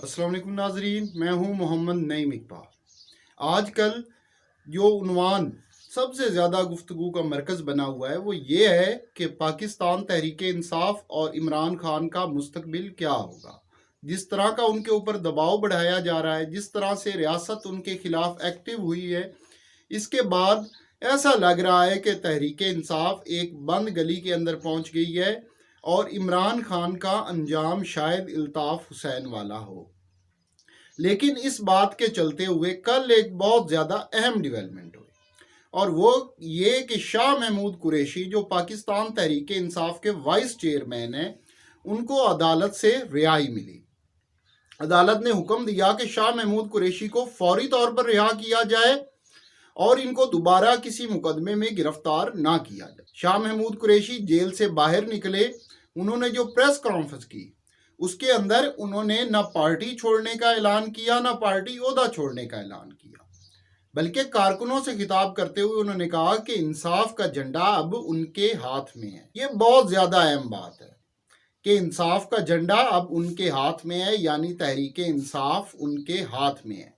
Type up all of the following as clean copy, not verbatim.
अस्सलाम वालेकुम नाजरीन, मैं हूं मोहम्मद नईम इकबाल। आजकल जो उन्वान सबसे ज़्यादा गुफ्तगू का मरकज़ बना हुआ है वो ये है कि पाकिस्तान तहरीक इंसाफ और इमरान खान का मुस्तकबिल क्या होगा। जिस तरह का उनके ऊपर दबाव बढ़ाया जा रहा है, जिस तरह से रियासत उनके खिलाफ एक्टिव हुई है, इसके बाद ऐसा लग रहा है कि तहरीक इंसाफ एक बंद गली के अंदर पहुंच गई है और इमरान खान का अंजाम शायद इल्ताफ़ हुसैन वाला हो। लेकिन इस बात के चलते हुए कल एक बहुत ज़्यादा अहम डेवलपमेंट हुई, और वो ये कि शाह महमूद कुरैशी जो पाकिस्तान तहरीक इंसाफ के वाइस चेयरमैन हैं, उनको अदालत से रिहाई मिली। अदालत ने हुक्म दिया कि शाह महमूद कुरैशी को फौरी तौर पर रिहा किया जाए और इनको दोबारा किसी मुकदमे में गिरफ्तार ना किया जाए। शाह महमूद कुरैशी जेल से बाहर निकले। उन्होंने जो प्रेस कॉन्फ्रेंस की उसके अंदर उन्होंने न पार्टी छोड़ने का ऐलान किया, न पार्टी ओहदा छोड़ने का ऐलान किया, बल्कि कारकुनों से खिताब करते हुए उन्होंने कहा कि इंसाफ का झंडा अब उनके हाथ में है। ये बहुत ज़्यादा अहम बात है कि इंसाफ का झंडा अब उनके हाथ में है, यानी तहरीक इंसाफ उनके हाथ में है।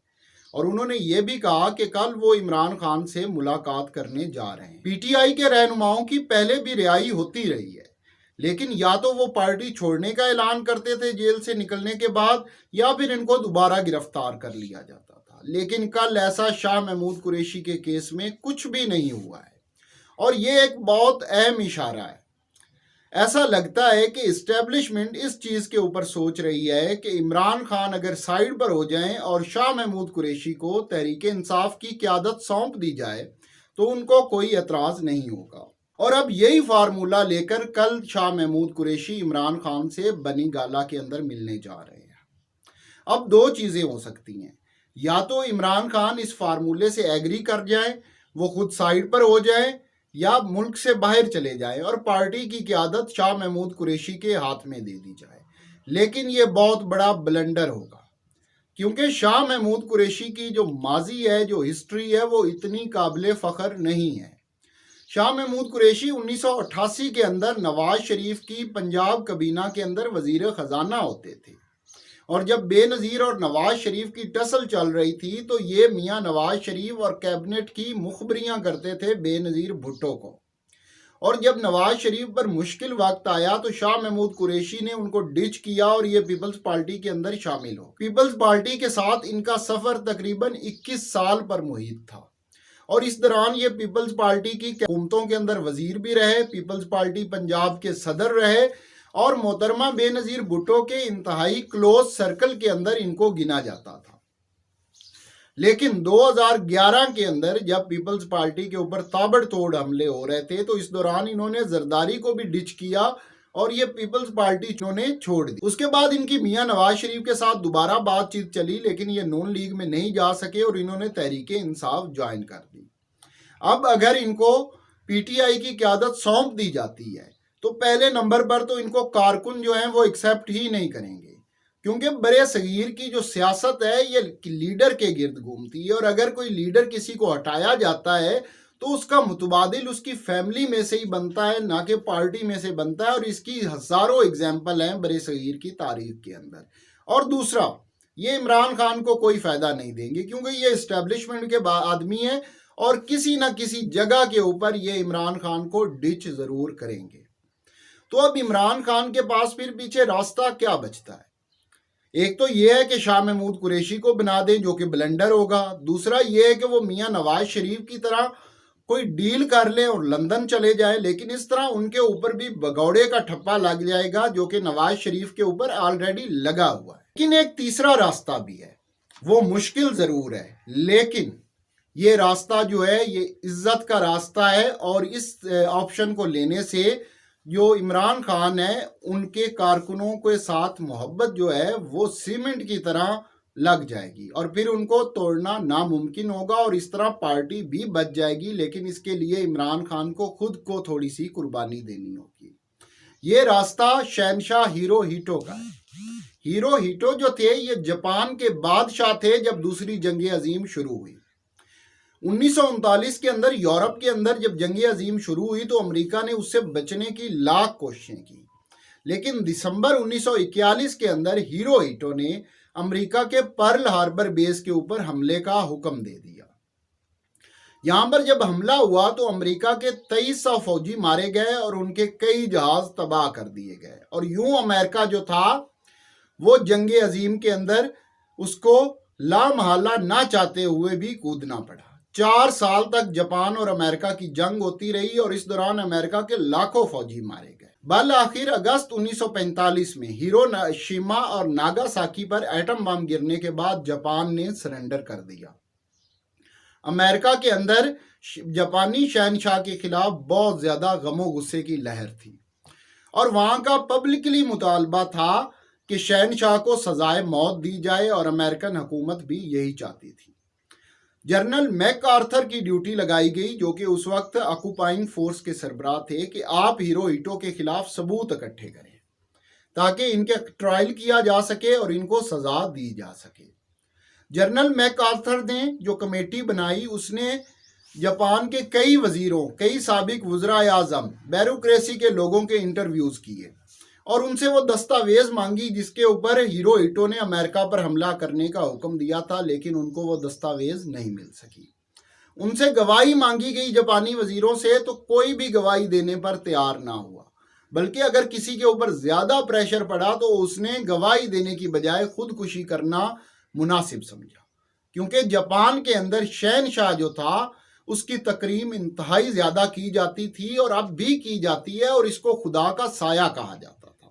और उन्होंने ये भी कहा कि कल वो इमरान खान से मुलाकात करने जा रहे हैं। पीटीआई के रहनुमाओं की पहले भी रिहाई होती रही है, लेकिन या तो वो पार्टी छोड़ने का ऐलान करते थे जेल से निकलने के बाद, या फिर इनको दोबारा गिरफ्तार कर लिया जाता था। लेकिन कल ऐसा शाह महमूद कुरैशी के केस में कुछ भी नहीं हुआ है, और ये एक बहुत अहम इशारा है। ऐसा लगता है कि इस्टेब्लिशमेंट इस चीज़ के ऊपर सोच रही है कि इमरान खान अगर साइड पर हो जाएं और शाह महमूद कुरैशी को तहरीक इंसाफ की क़यादत सौंप दी जाए तो उनको कोई एतराज़ नहीं होगा। और अब यही फार्मूला लेकर कल शाह महमूद कुरैशी इमरान खान से बनी गाला के अंदर मिलने जा रहे हैं। अब दो चीज़ें हो सकती हैं, या तो इमरान खान इस फार्मूले से एग्री कर जाए, वो खुद साइड पर हो जाए, या मुल्क से बाहर चले जाए और पार्टी की क़यादत शाह महमूद कुरैशी के हाथ में दे दी जाए। लेकिन ये बहुत बड़ा ब्लंडर होगा, क्योंकि शाह महमूद कुरैशी की जो माजी है, जो हिस्ट्री है, वो इतनी काबिल फ़ख्र नहीं है। शाह महमूद कुरैशी 1988 के अंदर नवाज शरीफ की पंजाब कबीना के अंदर वजीर ख़जाना होते थे, और जब बेनज़ीर और नवाज शरीफ की टसल चल रही थी तो ये मियाँ नवाज शरीफ और कैबिनेट की मुखबरियाँ करते थे बेनज़ीर भुट्टो को। और जब नवाज शरीफ पर मुश्किल वक्त आया तो शाह महमूद कुरैशी ने उनको डिच किया और ये पीपल्स पार्टी के अंदर शामिल हो। पीपल्स पार्टी के साथ इनका सफ़र तकरीबन 21 साल पर मुहित था, और इस दौरान ये पीपल्स पार्टी की हुकूमतों के अंदर वजीर भी रहे, पीपल्स पार्टी पंजाब के सदर रहे, और मोहतरमा बेनज़ीर भुट्टो के इंतहाई क्लोज सर्कल के अंदर इनको गिना जाता था। लेकिन 2011 के अंदर जब पीपल्स पार्टी के ऊपर ताबड़तोड़ हमले हो रहे थे तो इस दौरान इन्होंने जरदारी को भी डिच किया और ये पीपल्स पार्टी इन्होंने छोड़ दी। उसके बाद इनकी मियाँ नवाज शरीफ के साथ दोबारा बातचीत चली, लेकिन ये नून लीग में नहीं जा सके और इन्होंने तहरीक इंसाफ ज्वाइन कर दी। अब अगर इनको पीटीआई की क़यादत सौंप दी जाती है तो पहले नंबर पर तो इनको कारकुन जो हैं वो एक्सेप्ट ही नहीं करेंगे, क्योंकि बड़े सगीर की जो सियासत है ये लीडर के गिर्द घूमती है, और अगर कोई लीडर किसी को हटाया जाता है तो उसका मुतबादिल उसकी फैमिली में से ही बनता है, ना कि पार्टी में से बनता है। और इसकी हज़ारों एग्जाम्पल हैं बड़े सगीर की तारीख के अंदर। और दूसरा, ये इमरान खान को कोई फ़ायदा नहीं देंगे, क्योंकि ये इस्टेब्लिशमेंट के आदमी हैं और किसी न किसी जगह के ऊपर ये इमरान खान को डिच ज़रूर करेंगे। तो अब इमरान खान के पास फिर पीछे रास्ता क्या बचता है? एक तो ये है कि शाह महमूद कुरैशी को बना दें, जो कि ब्लंडर होगा। दूसरा ये है कि वो मियाँ नवाज शरीफ की तरह कोई डील कर लें और लंदन चले जाए, लेकिन इस तरह उनके ऊपर भी भगौड़े का ठप्पा लग जाएगा, जो कि नवाज शरीफ के ऊपर ऑलरेडी लगा हुआ है। लेकिन एक तीसरा रास्ता भी है, वो मुश्किल ज़रूर है, लेकिन ये रास्ता जो है ये इज्जत का रास्ता है, और इस ऑप्शन को लेने से जो इमरान खान है उनके कारकुनों के साथ मोहब्बत जो है वो सीमेंट की तरह लग जाएगी, और फिर उनको तोड़ना नामुमकिन होगा, और इस तरह पार्टी भी बच जाएगी। लेकिन इसके लिए इमरान खान को खुद को थोड़ी सी कुर्बानी देनी होगी। ये रास्ता शहनशाह हिरोहितो का है। हिरोहितो जो थे ये जापान के बादशाह थे जब दूसरी जंग अजीम शुरू हुई। 1939 के अंदर यूरोप के अंदर जब जंग अजीम शुरू हुई तो अमेरिका ने उससे बचने की लाख कोशिशें की, लेकिन दिसंबर 1941 के अंदर हिरोहितो ने امریکہ کے پرل ہاربر بیس کے اوپر حملے کا حکم دے دیا۔ یہاں پر جب حملہ ہوا تو امریکہ کے 2300 فوجی مارے گئے اور ان کے کئی جہاز تباہ کر دیے گئے، اور یوں امریکہ جو تھا وہ جنگ عظیم کے اندر اس کو لامحالہ نہ چاہتے ہوئے بھی کودنا پڑا۔ 4 سال تک جاپان اور امریکہ کی جنگ ہوتی رہی اور اس دوران امریکہ کے لاکھوں فوجی مارے گئے۔ بالآخر اگست 1945 میں ہیروشیما اور ناگاساکی پر ایٹم بم گرنے کے بعد جاپان نے سرنڈر کر دیا۔ امریکہ کے اندر جاپانی شہنشاہ کے خلاف بہت زیادہ غم و غصے کی لہر تھی، اور وہاں کا پبلکلی مطالبہ تھا کہ شہنشاہ کو سزائے موت دی جائے، اور امریکن حکومت بھی یہی چاہتی تھی۔ جنرل میک آرتھر کی ڈیوٹی لگائی گئی، جو کہ اس وقت آکوپائنگ فورس کے سربراہ تھے، کہ آپ ہیروہیٹو کے خلاف ثبوت اکٹھے کریں تاکہ ان کے ٹرائل کیا جا سکے اور ان کو سزا دی جا سکے۔ جنرل میک آرتھر نے جو کمیٹی بنائی، اس نے جاپان کے کئی وزیروں، کئی سابق وزرائے اعظم، بیوروکریسی کے لوگوں کے انٹرویوز کیے اور ان سے وہ دستاویز مانگی جس کے اوپر ہیروہیٹو نے امریکہ پر حملہ کرنے کا حکم دیا تھا، لیکن ان کو وہ دستاویز نہیں مل سکی۔ ان سے گواہی مانگی گئی جاپانی وزیروں سے، تو کوئی بھی گواہی دینے پر تیار نہ ہوا، بلکہ اگر کسی کے اوپر زیادہ پریشر پڑا تو اس نے گواہی دینے کی بجائے خودکشی کرنا مناسب سمجھا، کیونکہ جاپان کے اندر شہنشاہ جو تھا اس کی تکریم انتہائی زیادہ کی جاتی تھی، اور اب بھی کی جاتی ہے، اور اس کو خدا کا سایہ کہا جاتا تھا۔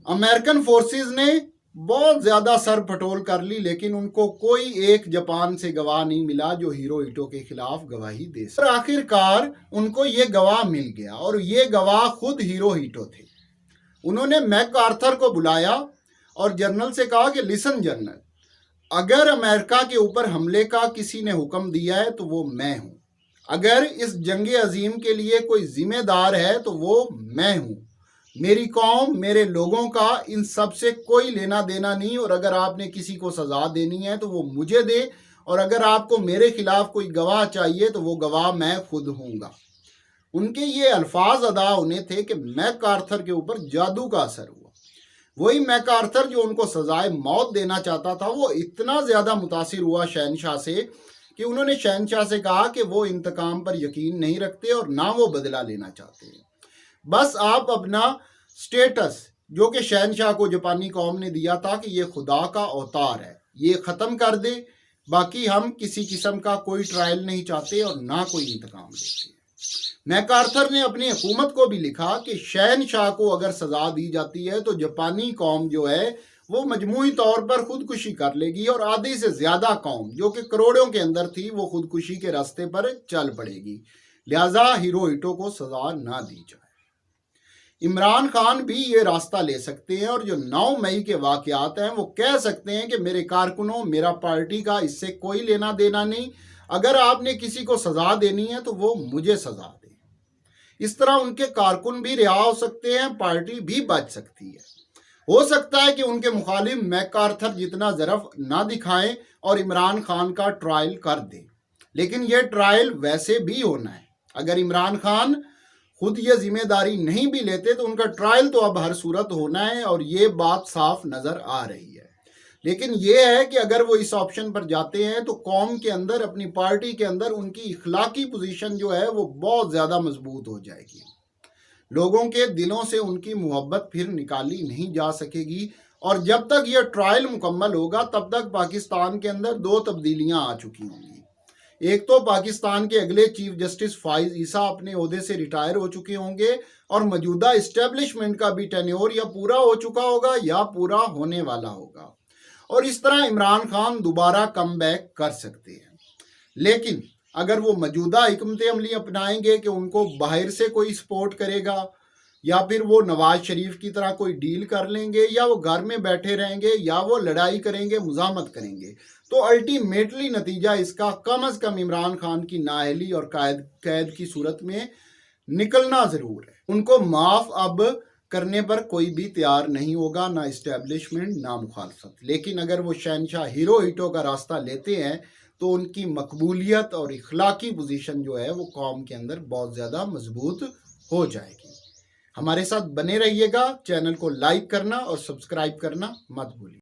امریکن فورسز نے بہت زیادہ سر پھٹول کر لی، لیکن ان کو کوئی ایک جاپان سے گواہ نہیں ملا جو ہیروہیٹو کے خلاف گواہی دے سکے۔ اور آخر کار ان کو یہ گواہ مل گیا، اور یہ گواہ خود ہیروہیٹو تھے۔ انہوں نے میک آرتھر کو بلایا اور جنرل سے کہا کہ لسن جنرل، اگر امریکہ کے اوپر حملے کا کسی نے حکم دیا ہے تو وہ میں ہوں، اگر اس جنگ عظیم کے لیے کوئی ذمہ دار ہے تو وہ میں ہوں، میری قوم، میرے لوگوں کا ان سب سے کوئی لینا دینا نہیں، اور اگر آپ نے کسی کو سزا دینی ہے تو وہ مجھے دے، اور اگر آپ کو میرے خلاف کوئی گواہ چاہیے تو وہ گواہ میں خود ہوں گا۔ ان کے یہ الفاظ ادا ہونے تھے کہ میک آرتھر کے اوپر جادو کا اثر ہوا۔ وہی میک آرتھر جو ان کو سزائے موت دینا چاہتا تھا، وہ اتنا زیادہ متاثر ہوا شہنشاہ سے کہ انہوں نے شہنشاہ سے کہا کہ وہ انتقام پر یقین نہیں رکھتے اور نہ وہ بدلہ لینا چاہتے ہیں، بس آپ اپنا سٹیٹس جو کہ شہنشاہ کو جاپانی قوم نے دیا تھا کہ یہ خدا کا اوتار ہے، یہ ختم کر دے، باقی ہم کسی قسم کا کوئی ٹرائل نہیں چاہتے اور نہ کوئی انتقام لیتے ہیں۔ میک آرتھر نے اپنی حکومت کو بھی لکھا کہ شہنشاہ کو اگر سزا دی جاتی ہے تو جاپانی قوم جو ہے وہ مجموعی طور پر خودکشی کر لے گی، اور آدھی سے زیادہ قوم جو کہ کروڑوں کے اندر تھی وہ خودکشی کے راستے پر چل پڑے گی، لہذا ہیروہیٹو کو سزا نہ دی جائے۔ عمران خان بھی یہ راستہ لے سکتے ہیں، اور جو 9 مئی کے واقعات ہیں وہ کہہ سکتے ہیں کہ میرے کارکنوں، میرا پارٹی کا اس سے کوئی لینا دینا نہیں، اگر آپ نے کسی کو سزا دینی ہے تو وہ مجھے سزا دیں۔ اس طرح ان کے کارکن بھی رہا ہو سکتے ہیں، پارٹی بھی بچ سکتی ہے۔ ہو سکتا ہے کہ ان کے مخالف میک آرتھر جتنا ظرف نہ دکھائیں اور عمران خان کا ٹرائل کر دیں، لیکن یہ ٹرائل ویسے بھی ہونا ہے۔ اگر عمران خان خود یہ ذمہ داری نہیں بھی لیتے تو ان کا ٹرائل تو اب ہر صورت ہونا ہے، اور یہ بات صاف نظر آ رہی ہے۔ لیکن یہ ہے کہ اگر وہ اس آپشن پر جاتے ہیں تو قوم کے اندر، اپنی پارٹی کے اندر ان کی اخلاقی پوزیشن جو ہے وہ بہت زیادہ مضبوط ہو جائے گی، لوگوں کے دلوں سے ان کی محبت پھر نکالی نہیں جا سکے گی، اور جب تک یہ ٹرائل مکمل ہوگا تب تک پاکستان کے اندر 2 تبدیلیاں آ چکی ہوں گی۔ ایک تو پاکستان کے اگلے چیف جسٹس فائز عیسیٰ اپنے عہدے سے ریٹائر ہو چکے ہوں گے، اور موجودہ اسٹیبلشمنٹ کا بھی ٹینیور یا پورا ہو چکا ہوگا یا پورا ہونے والا ہوگا، اور اس طرح عمران خان دوبارہ کم بیک کر سکتے ہیں۔ لیکن اگر وہ موجودہ حکمت عملی اپنائیں گے کہ ان کو باہر سے کوئی سپورٹ کرے گا، یا پھر وہ نواز شریف کی طرح کوئی ڈیل کر لیں گے، یا وہ گھر میں بیٹھے رہیں گے، یا وہ لڑائی کریں گے، مزاحمت کریں گے، تو الٹیمیٹلی نتیجہ اس کا کم از کم عمران خان کی نااہلی اور قید کی صورت میں نکلنا ضرور ہے۔ ان کو معاف اب کرنے پر کوئی بھی تیار نہیں ہوگا، نہ اسٹیبلشمنٹ نہ مخالفت۔ لیکن اگر وہ شہنشاہ ہیروہیٹو کا راستہ لیتے ہیں تو ان کی مقبولیت اور اخلاقی پوزیشن جو ہے وہ قوم کے اندر بہت زیادہ مضبوط ہو جائے گی۔ ہمارے ساتھ بنے رہیے گا، چینل کو لائک کرنا اور سبسکرائب کرنا مت بھولیے۔